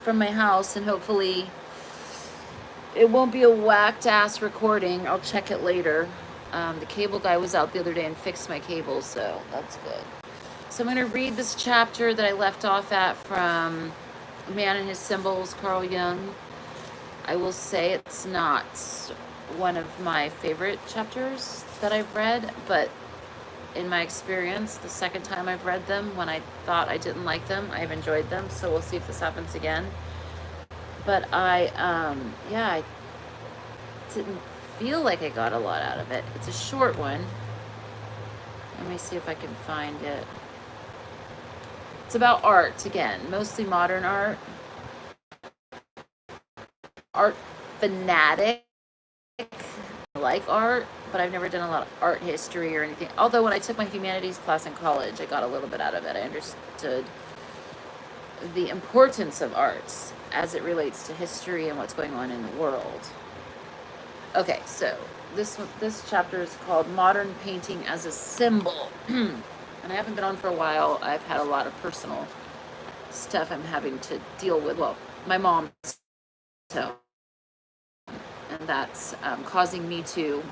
from my house, and hopefully it won't be a whacked ass recording. I'll check it later. The cable guy was out the other day and fixed my cable, so that's good. So I'm going to read this chapter that I left off at from Man and His Symbols, Carl Jung. I will say it's not one of my favorite chapters that I've read, but in my experience, the second time I've read them, when I thought I didn't like them, I've enjoyed them. So we'll see if this happens again. But I didn't feel like I got a lot out of it. It's a short one. Let me see if I can find it. It's about art again, mostly modern art. Art fanatic. I like art, but I've never done a lot of art history or anything. Although when I took my humanities class in college, I got a little bit out of it. I understood the importance of arts as it relates to history and what's going on in the world. Okay, so this chapter is called Modern Painting as a Symbol. And I haven't been on for a while. I've had a lot of personal stuff I'm having to deal with. Well, my mom's home, and that's causing me to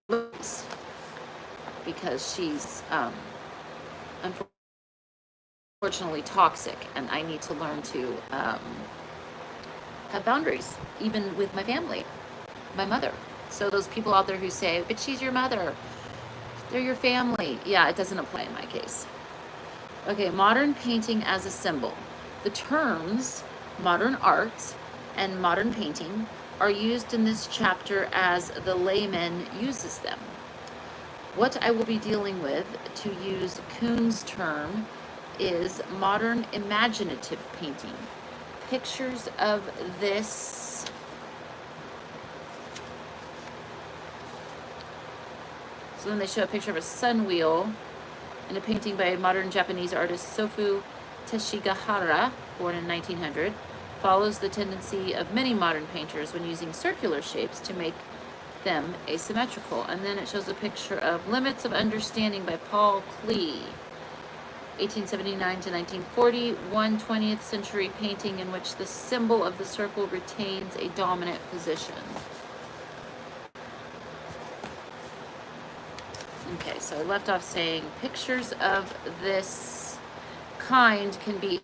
lose because she's unfortunately toxic, and I need to learn to have boundaries, even with my family, my mother. So those people out there who say, but she's your mother, they're your family. Yeah, it doesn't apply in my case. Okay, modern painting as a symbol. The terms modern art and modern painting are used in this chapter as the layman uses them. What I will be dealing with, to use Kuhn's term, is modern imaginative painting. Pictures of this So then they show a picture of a sun wheel in a painting by modern Japanese artist Sofu Teshigahara, born in 1900, follows the tendency of many modern painters when using circular shapes to make them asymmetrical. And then it shows a picture of Limits of Understanding by Paul Klee, 1879 to 1940, 20th century painting in which the symbol of the circle retains a dominant position. Okay, so I left off saying pictures of this kind can be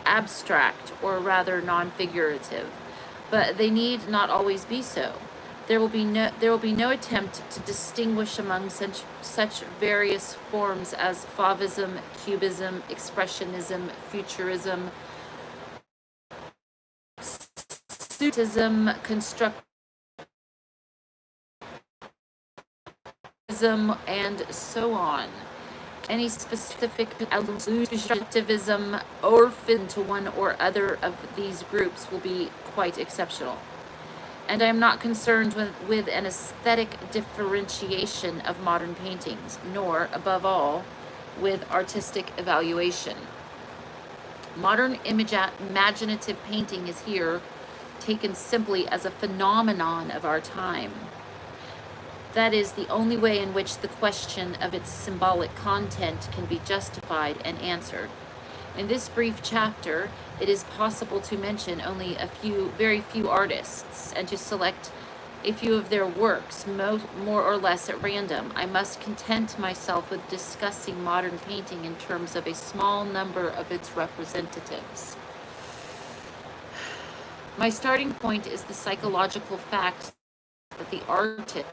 abstract, or rather non-figurative, but they need not always be so. There will be no attempt to distinguish among such various forms as Fauvism, Cubism, Expressionism, Futurism, Surrealism, Constructivism, and so on. Any specific allusivism or fit into one or other of these groups will be quite exceptional. And I am not concerned with an aesthetic differentiation of modern paintings, nor, above all, with artistic evaluation. Modern imaginative painting is here taken simply as a phenomenon of our time. That is the only way in which the question of its symbolic content can be justified and answered. In this brief chapter, it is possible to mention only very few artists, and to select a few of their works, more or less at random. I must content myself with discussing modern painting in terms of a small number of its representatives. My starting point is the psychological fact that the artist,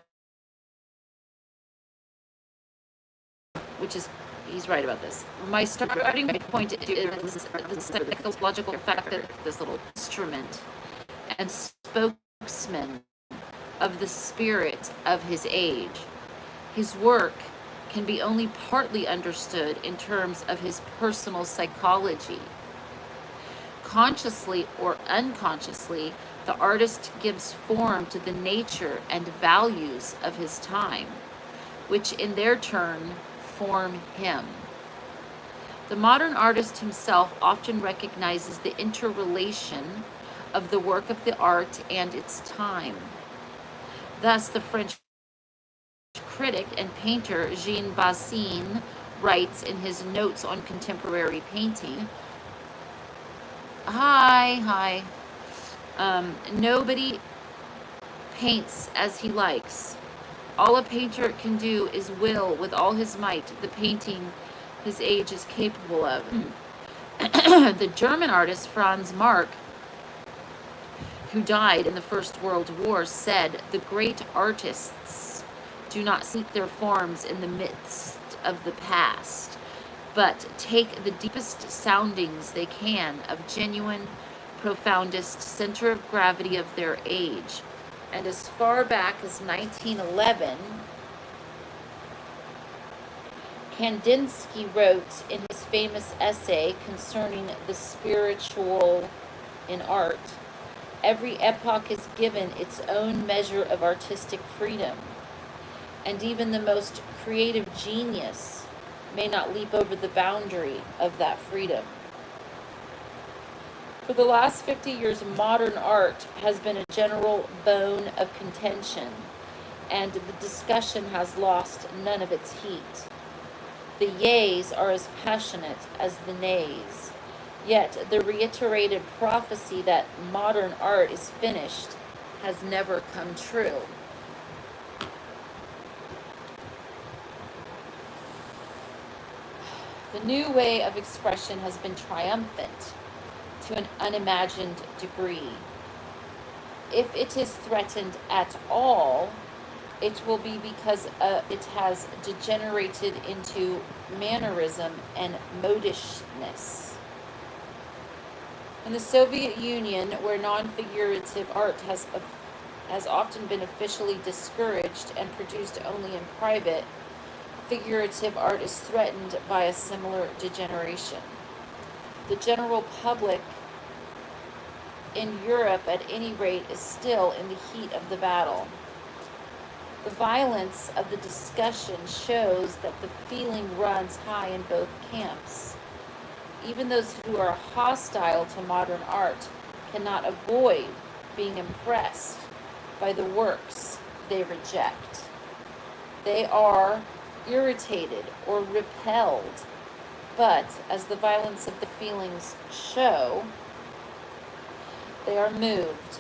he's right about this. My starting point is the psychological fact that this little instrument and spokesman of the spirit of his age. His work can be only partly understood in terms of his personal psychology. Consciously or unconsciously, the artist gives form to the nature and values of his time, which in their turn form him. The modern artist himself often recognizes the interrelation of the work of the art and its time. Thus, the French critic and painter Jean Bassin writes in his Notes on Contemporary Painting, Hi. Nobody paints as he likes. All a painter can do is will with all his might the painting his age is capable of. The German artist Franz Marc, who died in the First World War, said, "The great artists do not seek their forms in the midst of the past, but take the deepest soundings they can of genuine, profoundest center of gravity of their age." And as far back as 1911, Kandinsky wrote in his famous essay concerning the spiritual in art, "Every epoch is given its own measure of artistic freedom, and even the most creative genius may not leap over the boundary of that freedom." For the last 50 years, modern art has been a general bone of contention, and the discussion has lost none of its heat. The yeas are as passionate as the nays, yet the reiterated prophecy that modern art is finished has never come true. The new way of expression has been triumphant to an unimagined degree. If it is threatened at all, it will be because it has degenerated into mannerism and modishness. In the Soviet Union, where non-figurative art has often been officially discouraged and produced only in private, figurative art is threatened by a similar degeneration. The general public in Europe, at any rate, is still in the heat of the battle. The violence of the discussion shows that the feeling runs high in both camps. Even those who are hostile to modern art cannot avoid being impressed by the works they reject. They are irritated or repelled, but as the violence of the feelings show, they are moved.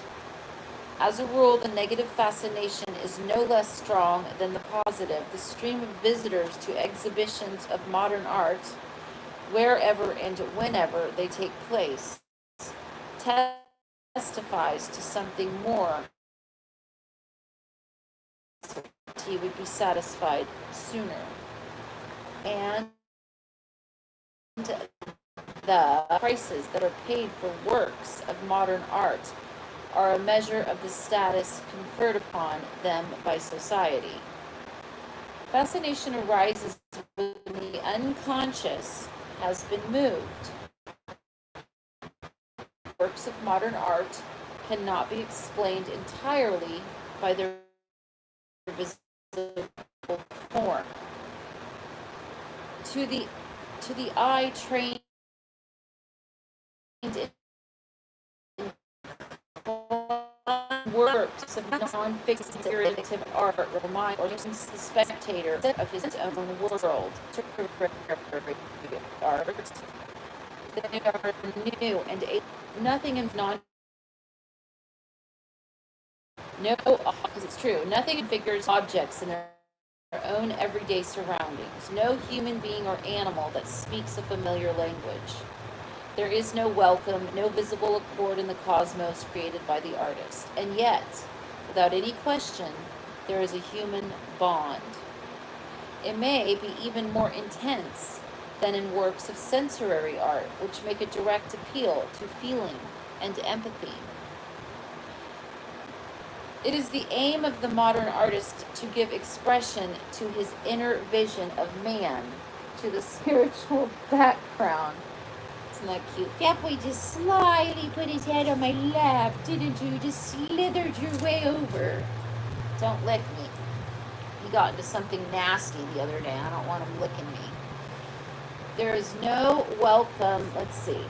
As a rule, the negative fascination is no less strong than the positive. The stream of visitors to exhibitions of modern art, wherever and whenever they take place, testifies to something more. He would be satisfied sooner. And the prices that are paid for works of modern art are a measure of the status conferred upon them by society. Fascination arises when the unconscious has been moved. Works of modern art cannot be explained entirely by their visible form. To the eye trained in works of non-figurative art remind or gives the spectator of his own world. Art. They are new and nothing is non. No, because it's true. Nothing figures objects in their own everyday surroundings. No human being or animal that speaks a familiar language. There is no welcome, no visible accord in the cosmos created by the artist. And yet, without any question, there is a human bond. It may be even more intense than in works of sensory art, which make a direct appeal to feeling and empathy. It is the aim of the modern artist to give expression to his inner vision of man, to the spiritual background. Isn't that cute? That boy just slyly put his head on my lap, didn't you? Just slithered your way over. Don't lick me. He got into something nasty the other day. I don't want him licking me. There is no welcome. Let's see.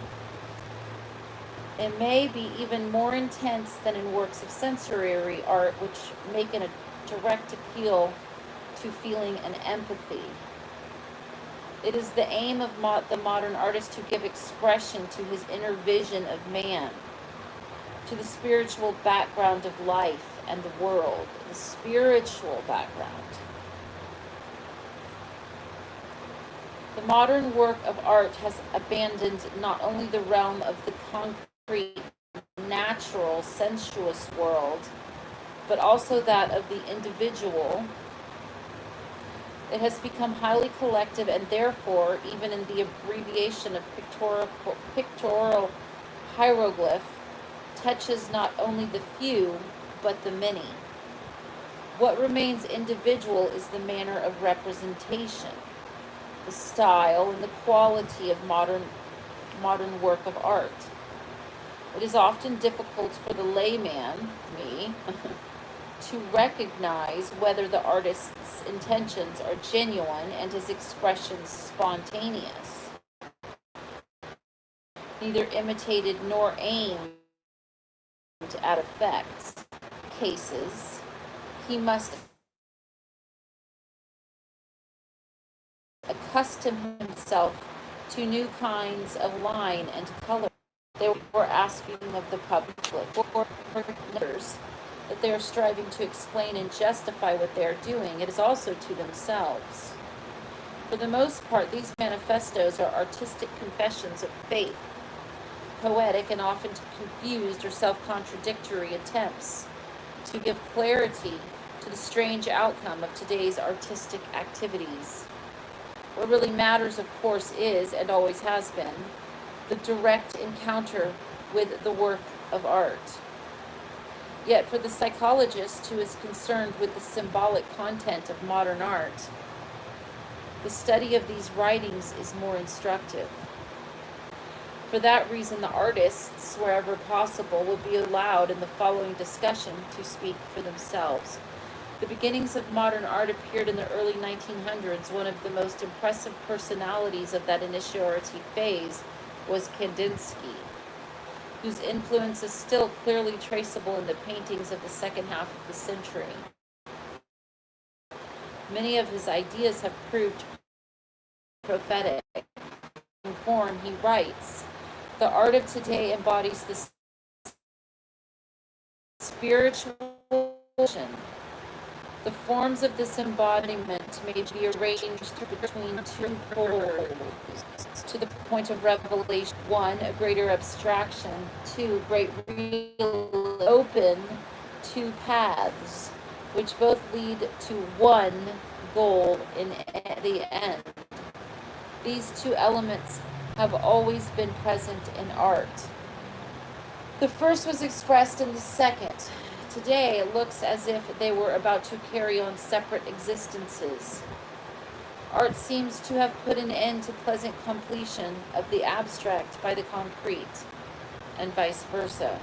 It may be even more intense than in works of sensory art, which make a direct appeal to feeling and empathy. It is the aim of the modern artist to give expression to his inner vision of man, to the spiritual background of life and the world, the spiritual background. The modern work of art has abandoned not only the realm of the concrete, natural, sensuous world, but also that of the individual. It has become highly collective, and therefore, even in the abbreviation of pictorial hieroglyph, touches not only the few, but the many. What remains individual is the manner of representation, the style, and the quality of modern work of art. It is often difficult for the layman, me, to recognize whether the artist's intentions are genuine and his expressions spontaneous, neither imitated nor aimed at effects. Cases, he must accustom himself to new kinds of line and color. They were asking of the public or others that they are striving to explain and justify what they are doing. It is also to themselves. For the most part, these manifestos are artistic confessions of faith, poetic and often confused or self-contradictory attempts to give clarity to the strange outcome of today's artistic activities. What really matters, of course, is, and always has been, the direct encounter with the work of art. Yet for the psychologist who is concerned with the symbolic content of modern art, the study of these writings is more instructive. For that reason, the artists, wherever possible, will be allowed in the following discussion to speak for themselves. The beginnings of modern art appeared in the early 1900s. One of the most impressive personalities of that initiatory phase was Kandinsky, whose influence is still clearly traceable in the paintings of the second half of the century. Many of his ideas have proved prophetic. In form, he writes, "The art of today embodies the spiritual vision. The forms of this embodiment may be arranged between two poles to the point of revelation. One, a greater abstraction. Two, great real. Open two paths, which both lead to one goal in the end. These two elements have always been present in art. The first was expressed in the second. Today, it looks as if they were about to carry on separate existences. Art seems to have put an end to pleasant completion of the abstract by the concrete, and vice versa."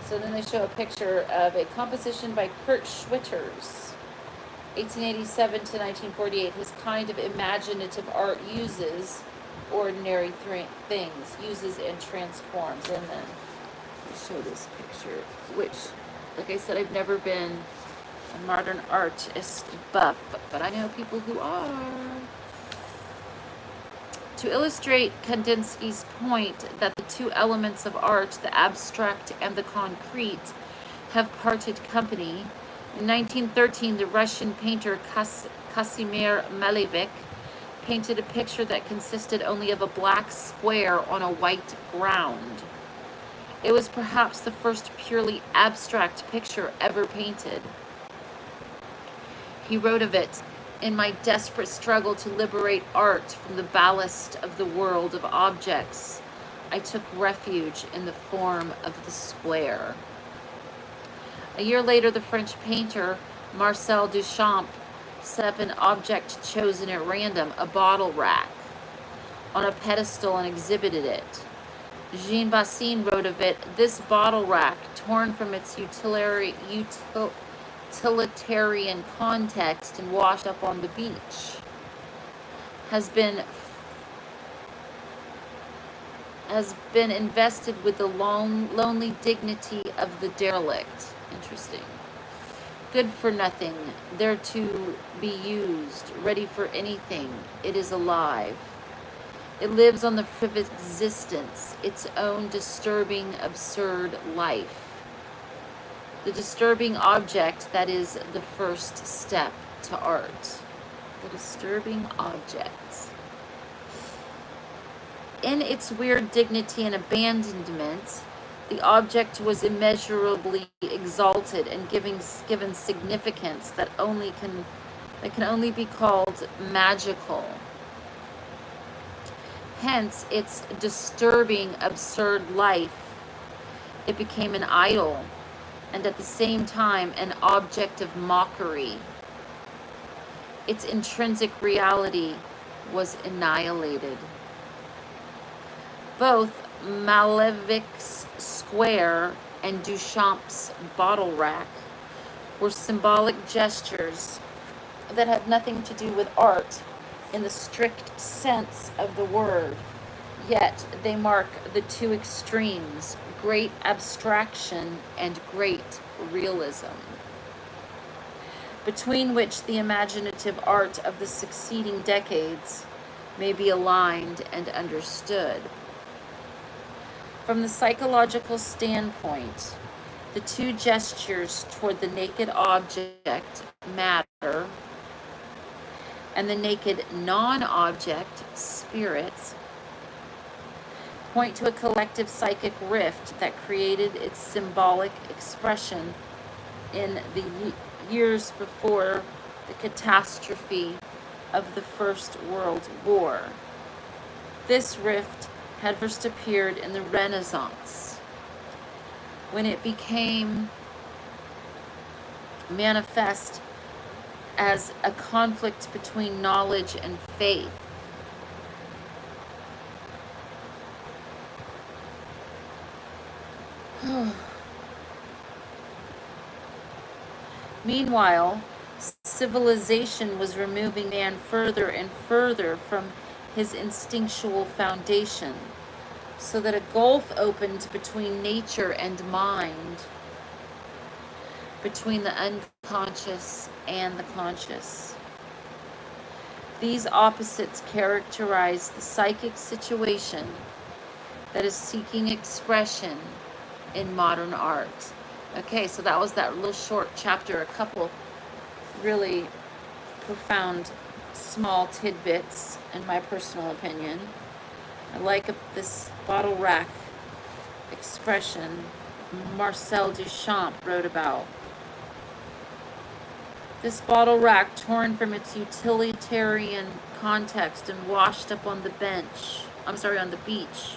So then they show a picture of a composition by Kurt Schwitters, 1887 to 1948. His kind of imaginative art uses ordinary things, uses and transforms. And then we show this picture, which, like I said, I've never been a modern artist buff, but I know people who are. To illustrate Kandinsky's point that the two elements of art, the abstract and the concrete, have parted company, in 1913 the Russian painter Kazimir Malevich painted a picture that consisted only of a black square on a white ground. It was perhaps the first purely abstract picture ever painted. He wrote of it, "In my desperate struggle to liberate art from the ballast of the world of objects, I took refuge in the form of the square." A year later, the French painter Marcel Duchamp set up an object chosen at random, a bottle rack, on a pedestal and exhibited it. Jean Bassin wrote of it, "This bottle rack, torn from its utilitarian context and washed up on the beach, has been invested with the lonely dignity of the derelict." Interesting. good for nothing, there to be used, ready for anything. It is alive. It lives on the fringe of existence, its own disturbing, absurd life. The disturbing object that is the first step to art. The disturbing object. In its weird dignity and abandonment, the object was immeasurably exalted and given significance that can only be called magical. Hence, its disturbing, absurd life. It became an idol, and at the same time an object of mockery. Its intrinsic reality was annihilated. Both Malévic's square and Duchamp's bottle rack were symbolic gestures that had nothing to do with art in the strict sense of the word, yet they mark the two extremes, great abstraction and great realism, between which the imaginative art of the succeeding decades may be aligned and understood. From the psychological standpoint, the two gestures toward the naked object, matter, and the naked non-object, spirit, point to a collective psychic rift that created its symbolic expression in the years before the catastrophe of the First World War. This rift had first appeared in the Renaissance, when it became manifest as a conflict between knowledge and faith. Meanwhile, civilization was removing man further and further from his instinctual foundation, so that a gulf opened between nature and mind, between the unconscious and the conscious. These opposites characterize the psychic situation that is seeking expression in modern art. Okay, so that was that little short chapter, a couple really profound small tidbits, in my personal opinion. I like this bottle rack expression Marcel Duchamp wrote about. This bottle rack, torn from its utilitarian context and washed up on the beach,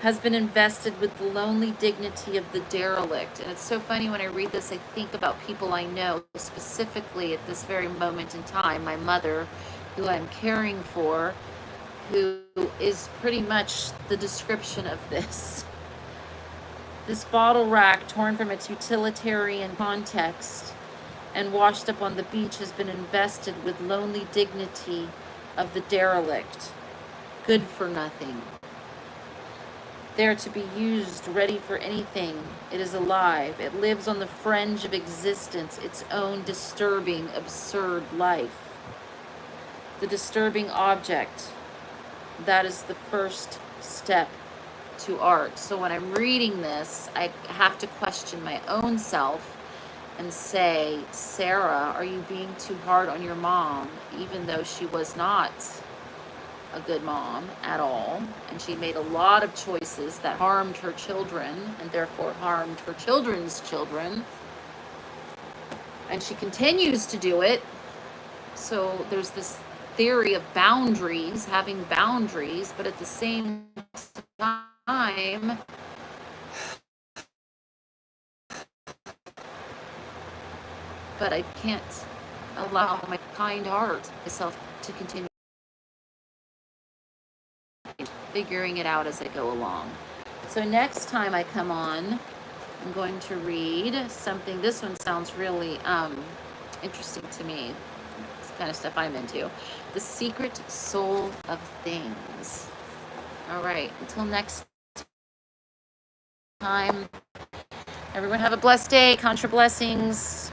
has been invested with the lonely dignity of the derelict. And it's so funny when I read this, I think about people I know, specifically at this very moment in time, my mother, who I'm caring for, who is pretty much the description of this. This bottle rack, torn from its utilitarian context and washed up on the beach, has been invested with lonely dignity of the derelict, good for nothing. There to be used, ready for anything. It is alive. It lives on the fringe of existence, its own disturbing, absurd life. The disturbing object, that is the first step to art. So when I'm reading this, I have to question my own self and say, Sarah, are you being too hard on your mom, even though she was not a good mom at all, and she made a lot of choices that harmed her children and therefore harmed her children's children, and she continues to do it. So there's this theory of boundaries, having boundaries, but at the same time, but I can't allow my kind heart myself to continue figuring it out as I go along. So next time I come on, I'm going to read something. This one sounds really interesting to me. It's the kind of stuff I'm into. The Secret Soul of Things. All right, until next time, everyone have a blessed day. Contra blessings.